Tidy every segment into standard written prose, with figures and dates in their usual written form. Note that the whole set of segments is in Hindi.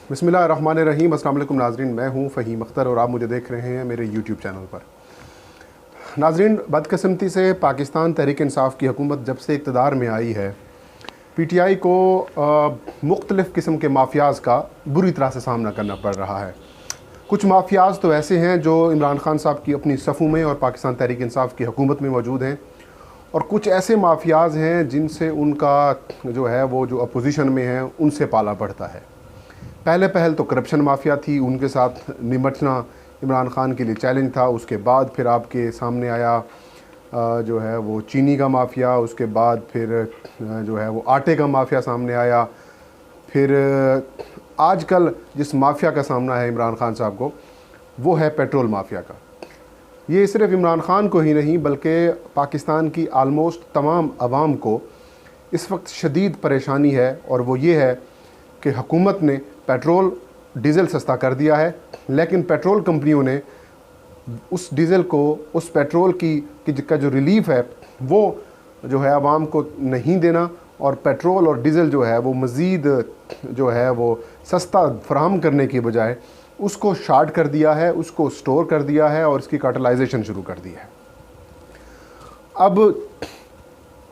बिस्मिल्लाहिर्रहमानिर्रहीम। अस्सलाम वालेकुम नाज़रीन, मैं हूं फ़हीम अख्तर और आप मुझे देख रहे हैं मेरे यूट्यूब चैनल पर। नाज़रीन, बदकिस्मती से पाकिस्तान तहरीक इंसाफ की हुकूमत जब से इक़्तिदार में आई है, पीटीआई को मुख्तलिफ़ किस्म के माफियाज़ का बुरी तरह से सामना करना पड़ रहा है। कुछ माफियाज़ तो ऐसे हैं जो इमरान खान साहब की अपनी सफ़ों में और पाकिस्तान तहरीक इंसाफ की हुकूमत में मौजूद हैं, और कुछ ऐसे माफियाज़ हैं जिनसे उनका जो है वो जो अपोजिशन में हैं उनसे पाला पड़ता है। पहल तो करप्शन माफिया थी, उनके साथ निपटना इमरान खान के लिए चैलेंज था। उसके बाद फिर आपके सामने आया जो है वो चीनी का माफिया, उसके बाद फिर जो है वो आटे का माफिया सामने आया। फिर आजकल जिस माफिया का सामना है इमरान खान साहब को, वो है पेट्रोल माफिया का। ये सिर्फ इमरान खान को ही नहीं बल्कि पाकिस्तान की आलमोस्ट तमाम आवाम को इस वक्त शदीद परेशानी है, और वो ये है कि हुकूमत ने पेट्रोल डीज़ल सस्ता कर दिया है, लेकिन पेट्रोल कंपनियों ने उस डीज़ल को, उस पेट्रोल का जो रिलीफ़ है वो जो है आवाम को नहीं देना, और पेट्रोल और डीज़ल जो है वो मज़ीद जो है वो सस्ता फराहम करने की बजाय उसको शार्ट कर दिया है, उसको स्टोर कर दिया है और इसकी कार्टेलाइजेशन शुरू कर दी है। अब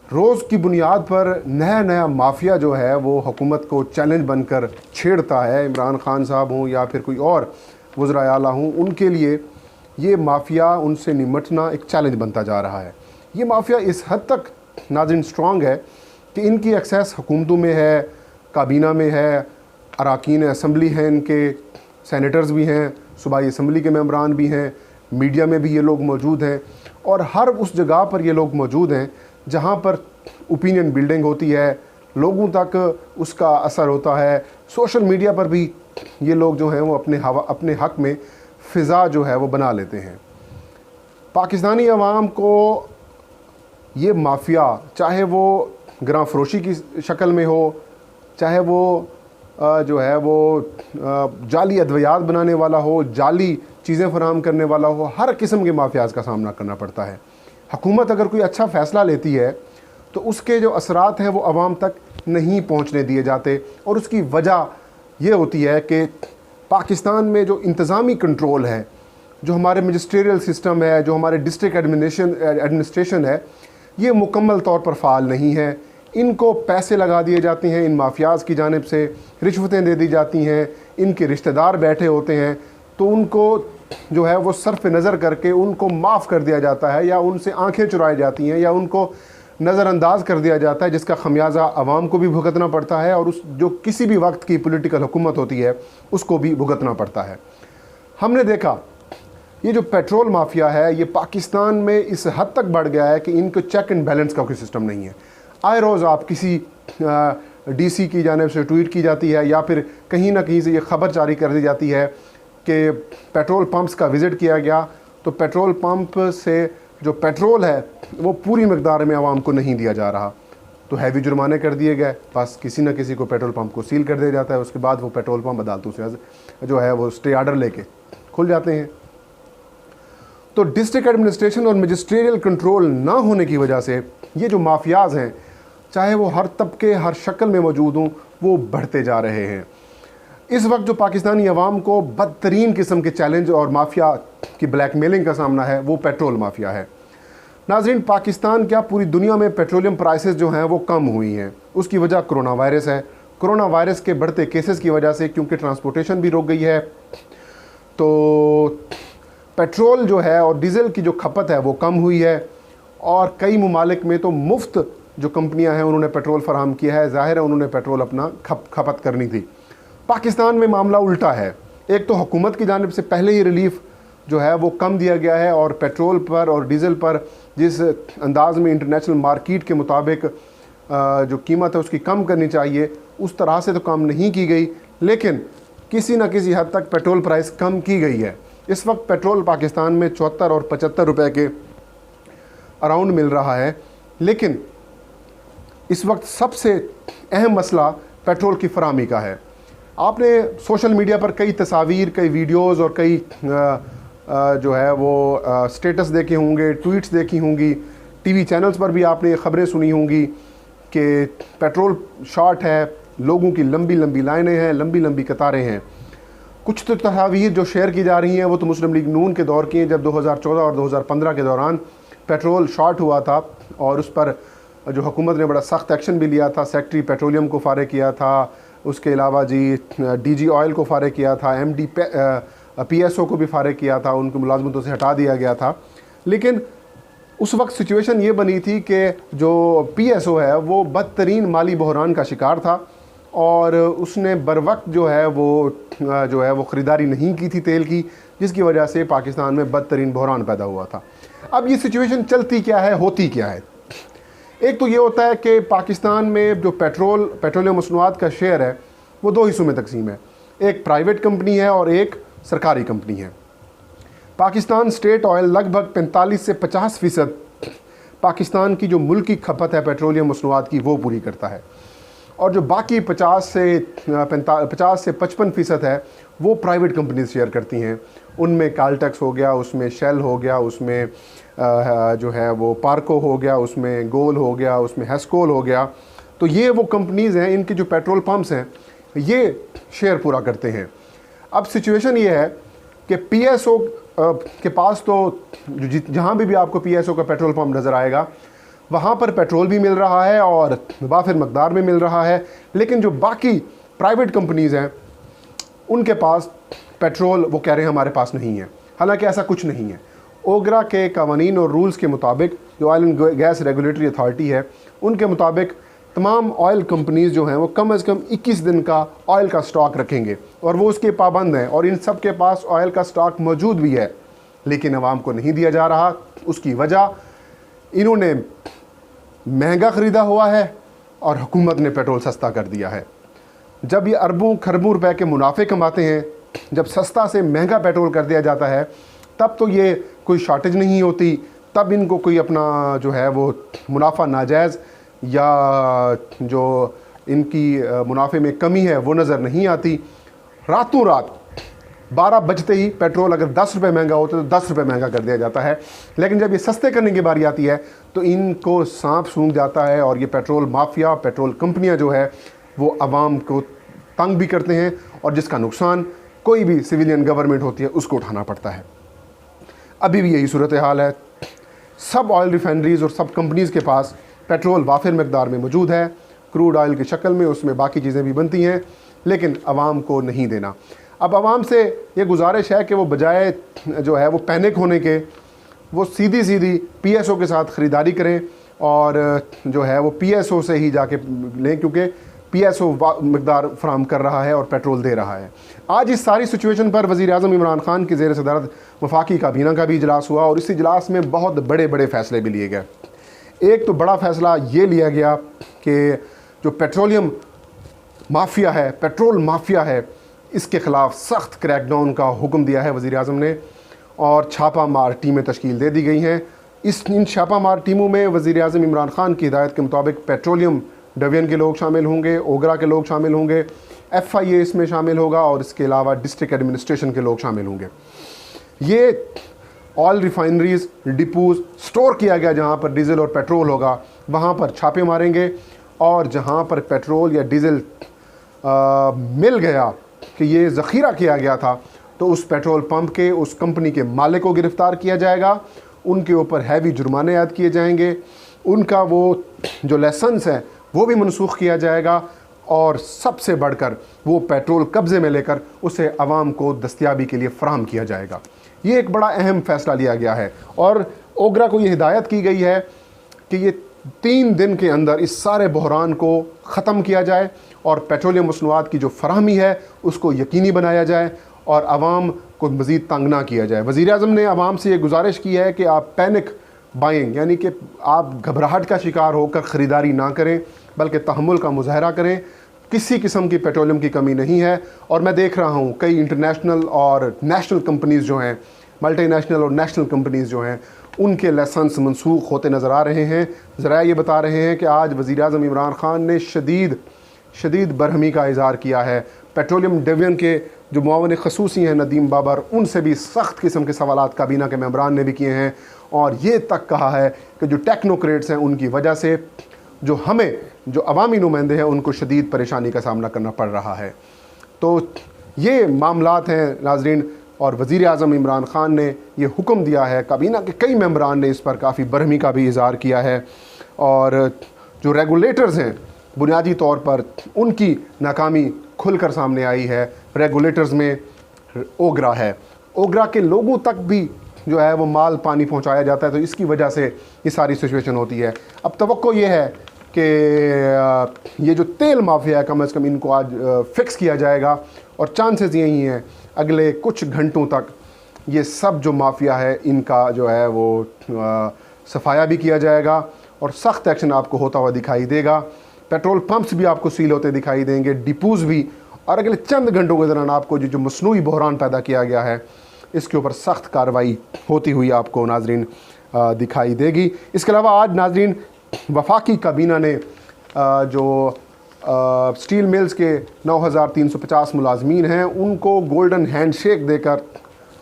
रोज़ की बुनियाद पर नया माफिया जो है वो हुकूमत को चैलेंज बनकर छेड़ता है। इमरान खान साहब हों या फिर कोई और वज़राए आला हों, उनके लिए ये माफिया, उनसे निमटना एक चैलेंज बनता जा रहा है। ये माफिया इस हद तक नाज़रीन स्ट्रॉन्ग है कि इनकी एक्सेस हुकूमतों में है, काबीना में है, अरकान असम्बली हैं, इनके सेनेटर्स भी हैं, सूबाई असम्बली के मेंबरान भी हैं, मीडिया में भी ये लोग मौजूद हैं, और हर उस जगह पर ये लोग मौजूद हैं जहाँ पर ओपिनियन बिल्डिंग होती है, लोगों तक उसका असर होता है। सोशल मीडिया पर भी ये लोग जो हैं वो अपने हक़ में फ़िज़ा जो है वो बना लेते हैं। पाकिस्तानी अवाम को ये माफिया, चाहे वो ग्रां फरोशी की शक्ल में हो, चाहे वो जो है वो जाली अद्वियात बनाने वाला हो, जाली चीज़ें फराहम करने वाला हो, हर किस्म के माफियाज़ का सामना करना पड़ता है। हुकूमत अगर कोई अच्छा फ़ैसला लेती है तो उसके जो असरात हैं वो आवाम तक नहीं पहुंचने दिए जाते, और उसकी वजह ये होती है कि पाकिस्तान में जो इंतज़ामी कंट्रोल है, जो हमारे मजिस्ट्रियल सिस्टम है, जो हमारे डिस्ट्रिक्ट एडमिनिस्ट्रेशन है, ये मुकम्मल तौर पर फ़ाल नहीं है। इनको पैसे लगा दिए जाते हैं, इन माफियाज़ की जानिब से रिश्वतें दे दी जाती हैं, इनके रिश्तेदार बैठे होते हैं, तो उनको जो है वो सरफ नज़र करके उनको माफ़ कर दिया जाता है, या उनसे आंखें चुराई जाती हैं, या उनको नज़रअंदाज कर दिया जाता है, जिसका खमियाजा आवाम को भी भुगतना पड़ता है, और उस जो किसी भी वक्त की पॉलिटिकल हुकूमत होती है उसको भी भुगतना पड़ता है। हमने देखा ये जो पेट्रोल माफिया है ये पाकिस्तान में इस हद तक बढ़ गया है कि इनको चेक एंड बैलेंस का कोई सिस्टम नहीं है। आए रोज़ आप किसी डीसी की जानिब से ट्वीट की जाती है, या फिर कहीं ना कहीं से ये ख़बर जारी कर दी जाती है कि पेट्रोल पंप्स का विज़िट किया गया, तो पेट्रोल पंप से जो पेट्रोल है वो पूरी मकदार में आवाम को नहीं दिया जा रहा, तो हैवी जुर्माने कर दिए गए। बस किसी न किसी को पेट्रोल पंप को सील कर दिया जाता है, उसके बाद वो पेट्रोल पंप अदालतों से जो है वो स्टे आर्डर लेके खुल जाते हैं। तो डिस्ट्रिक्ट एडमिनिस्ट्रेशन और मजिस्ट्रियल कंट्रोल ना होने की वजह से ये जो माफियाज़ हैं, चाहे वो हर तबके, हर शक्ल में मौजूद हों, वो बढ़ते जा रहे हैं। इस वक्त जो पाकिस्तानी अवाम को बदतरीन किस्म के चैलेंज और माफिया की ब्लैकमेलिंग का सामना है वो पेट्रोल माफिया है। नाज़रीन, पाकिस्तान क्या पूरी दुनिया में पेट्रोलियम प्राइसेस जो हैं वो कम हुई हैं, उसकी वजह कोरोना वायरस है। कोरोना वायरस के बढ़ते केसेस की वजह से, क्योंकि ट्रांसपोर्टेशन भी रुक गई है, तो पेट्रोल जो है और डीज़ल की जो खपत है वो कम हुई है, और कई ममालिक में तो मुफ्त जो कंपनियां हैं उन्होंने पेट्रोल फराहम किया है। ज़ाहिर है उन्होंने पेट्रोल अपना खपत करनी थी। पाकिस्तान में मामला उल्टा है। एक तो हुकूमत की जानिब से पहले ही रिलीफ जो है वो कम दिया गया है, और पेट्रोल पर और डीज़ल पर जिस अंदाज में इंटरनेशनल मार्केट के मुताबिक जो कीमत है उसकी कम करनी चाहिए, उस तरह से तो कम नहीं की गई, लेकिन किसी न किसी हद तक पेट्रोल प्राइस कम की गई है। इस वक्त पेट्रोल पाकिस्तान में 74 और 75 रुपए के अराउंड मिल रहा है, लेकिन इस वक्त सबसे अहम मसला पेट्रोल की फराहमी का है। आपने सोशल मीडिया पर कई तस्वीर, कई वीडियोज़ और कई जो है वो स्टेटस देखे होंगे, ट्वीट्स देखी होंगी, टीवी चैनल्स पर भी आपने ख़बरें सुनी होंगी कि पेट्रोल शॉर्ट है, लोगों की लंबी लंबी लाइनें हैं, लंबी लंबी कतारें हैं। कुछ तो तस्वीर जो शेयर की जा रही हैं वो तो मुस्लिम लीग नून के दौर की हैं, जब 2014 और 2015 के दौरान पेट्रोल शॉर्ट हुआ था और उस पर जो हुकूमत ने बड़ा सख्त एक्शन भी लिया था। सेक्रेटरी पेट्रोलियम को फारिग किया था, उसके अलावा डीजी ऑयल को फारिग किया था, एमडी पीएसओ को भी फारिग किया था, उनकी मुलाजमतों से हटा दिया गया था। लेकिन उस वक्त सिचुएशन ये बनी थी कि जो पीएसओ है वो बदतरीन माली बहरान का शिकार था और उसने बर वक्त जो है वो ख़रीदारी नहीं की थी तेल की, जिसकी वजह से पाकिस्तान में बदतरीन बहरान पैदा हुआ था। अब ये सिचुएशन चलती क्या है, होती क्या है? एक तो ये होता है कि पाकिस्तान में जो पेट्रोलियम मसनूआत का शेयर है वो दो हिस्सों में तकसीम है, एक प्राइवेट कंपनी है और एक सरकारी कंपनी है। पाकिस्तान स्टेट ऑयल लगभग 45 से 50% पाकिस्तान की जो मुल्की खपत है पेट्रोलियम मसनूआत की वो पूरी करता है, और जो बाकी 50 से 55% है वो प्राइवेट कंपनीज शेयर करती हैं। उनमें काल्टेक्स हो गया, उसमें शेल हो गया, उसमें जो है वो पार्को हो गया, उसमें गोल हो गया, उसमें हेस्कोल हो गया। तो ये वो कंपनीज़ हैं, इनके जो पेट्रोल पंप्स हैं ये शेयर पूरा करते हैं। अब सिचुएशन ये है कि पीएसओ के पास तो जहाँ भी आपको पीएसओ का पेट्रोल पंप नज़र आएगा वहाँ पर पेट्रोल भी मिल रहा है और वाफिर मकदार में मिल रहा है, लेकिन जो बाकी प्राइवेट कंपनीज़ हैं उनके पास पेट्रोल वो कह रहे हैं हमारे पास नहीं है। हालांकि ऐसा कुछ नहीं है। ओगरा के कानून और रूल्स के मुताबिक, जो oil and gas regulatory authority है उनके मुताबिक तमाम ऑयल कंपनीज़ जो हैं वो कम से कम 21 दिन का ऑयल का स्टॉक रखेंगे और वो उसके पाबंद हैं, और इन सब के पास ऑयल का स्टॉक मौजूद भी है, लेकिन आवाम को नहीं दिया जा रहा। उसकी वजह इन्होंने महंगा ख़रीदा हुआ है और हुकूमत ने पेट्रोल सस्ता कर दिया है। जब ये अरबों खरबों रुपए के मुनाफे कमाते हैं, जब सस्ता से महंगा पेट्रोल कर दिया जाता है, तब तो ये कोई शॉर्टेज नहीं होती, तब इनको कोई अपना जो है वो मुनाफा नाजायज़ या जो इनकी मुनाफे में कमी है वो नज़र नहीं आती। रातों रात 12 बजते ही पेट्रोल अगर 10 रुपये महंगा होता है तो 10 रुपये महंगा कर दिया जाता है, लेकिन जब ये सस्ते करने की बारी आती है तो इनको सांप सूंघ जाता है और ये पेट्रोल माफिया, पेट्रोल कंपनियां जो है वो आवाम को तंग भी करते हैं, और जिसका नुकसान कोई भी सिविलियन गवर्नमेंट होती है उसको उठाना पड़ता है। अभी भी यही सूरत हाल है। सब ऑयल रिफाइनरीज़ और सब कंपनीज़ के पास पेट्रोल वाफिर मकदार में मौजूद है, क्रूड ऑयल की शक्ल में, उसमें बाकी चीज़ें भी बनती हैं, लेकिन आवाम को नहीं देना। अब आवाम से ये गुजारिश है कि वो बजाय जो है वो पैनिक होने के, वो सीधी सीधी पीएसओ के साथ ख़रीदारी करें और जो है वो पीएसओ से ही जाके लें, क्योंकि पीएसओ मकदार फराम कर रहा है और पेट्रोल दे रहा है। आज इस सारी सिचुएशन पर वज़ीर-ए-आज़म इमरान खान की ज़ेर सदारत वफाकी काबीना का भी इजलास हुआ और इस इजलास में बहुत बड़े बड़े फ़ैसले भी लिए गए। एक तो बड़ा फ़ैसला ये लिया गया कि जो पेट्रोलियम माफिया है, पेट्रोल माफिया है, इसके ख़िलाफ़ सख्त क्रैकडाउन का हुक्म दिया है वज़ीर-ए-आज़म ने, और छापा मार टीमें तश्कील दे दी गई हैं। इन छापा मार टीमों में वज़ीर-ए-आज़म इमरान खान की हिदायत के मुताबिक पेट्रोलियम डिवीज़न के लोग शामिल होंगे, ओगरा के लोग शामिल होंगे, FIA इसमें शामिल होगा, और इसके अलावा डिस्ट्रिक्ट एडमिनिस्ट्रेशन के लोग शामिल होंगे। ये ऑयल रिफाइनरीज़, डिपोज़, स्टोर किया गया जहाँ पर डीज़ल और पेट्रोल होगा वहाँ पर छापे मारेंगे, और जहाँ पर पेट्रोल या डीज़ल मिल गया कि ये ज़ख़ीरा किया गया था तो उस पेट्रोल पंप के, उस कंपनी के मालिक को गिरफ़्तार किया जाएगा, उनके ऊपर हैवी जुर्माने ऐड किए जाएंगे, उनका वो जो लाइसेंस है वो भी मनसूख किया जाएगा, और सबसे बढ़कर वो पेट्रोल कब्ज़े में लेकर उसे आवाम को दस्तयाबी के लिए फ़राहम किया जाएगा। ये एक बड़ा अहम फ़ैसला लिया गया है, और ओगरा को ये हिदायत की गई है कि ये 3 दिन के अंदर इस सारे बहरान को ख़त्म किया जाए और पेट्रोलियम मसनूआत की जो फराहमी है उसको यकीनी बनाया जाए और आवाम को मज़ीद तंग ना किया जाए। वज़ीर-ए-आज़म ने आवाम से ये गुजारिश की है कि आप पैनिक बाइंग, यानी कि आप घबराहट का शिकार होकर ख़रीदारी ना करें, बल्कि तहम्मुल का मुज़ाहरा करें। किसी किस्म की पेट्रोलियम की कमी नहीं है, और मैं देख रहा हूँ कई इंटरनेशनल और नेशनल कंपनीज़ जो हैं, मल्टीनेशनल और नेशनल कंपनीज़ जो हैं, उनके लाइसेंस मनसूख होते नज़र आ रहे हैं। ज़रा ये बता रहे हैं कि आज वज़ीर-ए-आज़म इमरान खान ने शदीद बरहमी का इज़हार किया है। पेट्रोलियम डिवीज़न के जो मुआवन ख़ुसूसी हैं नदीम बाबर, उनसे भी सख्त किस्म के सवालात काबीना के मेंबरान ने भी किए हैं, और ये तक कहा है कि जो टेक्नोक्रेट्स हैं उनकी वजह से जो हमें जो अवामी नुमाइंदे हैं उनको शदीद परेशानी का सामना करना पड़ रहा है। तो ये मामलात हैं नाज़रीन, और वज़ीर आज़म इमरान ख़ान ने ये हुक्म दिया है, काबीना के कई मेंबरान ने इस पर काफ़ी बरहमी का भी इज़हार किया है, और जो रेगुलेटर्स हैं बुनियादी तौर पर उनकी नाकामी खुलकर सामने आई है। रेगुलेटर्स में ओगरा है, ओगरा के लोगों तक भी जो है वो माल पानी पहुंचाया जाता है, तो इसकी वजह से ये सारी सिचुएशन होती है। अब तवक्को ये है कि ये जो तेल माफिया है कम से कम इनको आज फिक्स किया जाएगा, और चांसेस यही हैं अगले कुछ घंटों तक ये सब जो माफिया है इनका जो है वो सफाया भी किया जाएगा, और सख्त एक्शन आपको होता हुआ दिखाई देगा। पेट्रोल पंप्स भी आपको सील होते दिखाई देंगे, डिपोज़ भी, और अगले चंद घंटों के दौरान आपको जो मसनूई बहरान पैदा किया गया है इसके ऊपर सख्त कार्रवाई होती हुई आपको नाजरीन दिखाई देगी। इसके अलावा आज नाजरीन वफाकी काबीना ने जो स्टील मिल्स के 9350 मुलाजमीन हैं उनको गोल्डन हैंडशेक देकर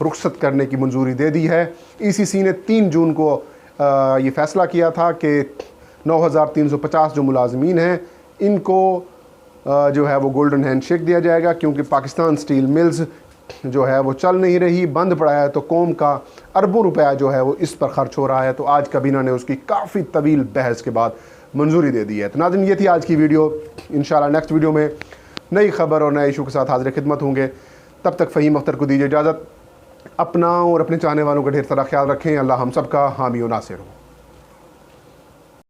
रुखसत करने की मंजूरी दे दी है। ECC ने 3 जून को ये फ़ैसला किया था कि 9350 जो मुलाजमीन हैं इनको जो है वो गोल्डन हैंडशेक दिया जाएगा, क्योंकि पाकिस्तान स्टील मिल्स जो है वो चल नहीं रही, बंद पड़ा है, तो कौम का अरबों रुपया जो है वो इस पर खर्च हो रहा है। तो आज काबीना ने उसकी काफ़ी तवील बहस के बाद मंजूरी दे दी है। तो नाज़रीन ये थी आज की वीडियो। इंशाल्लाह नेक्स्ट वीडियो में नई खबर और नए इशू के साथ हाजिर खिदमत होंगे। तब तक फ़हीम अख्तर को दीजिए इजाज़त। अपना और अपने चाहने वालों का ढेर सारा ख्याल रखें। अल्लाह हम सब का हामी और नासिर हो।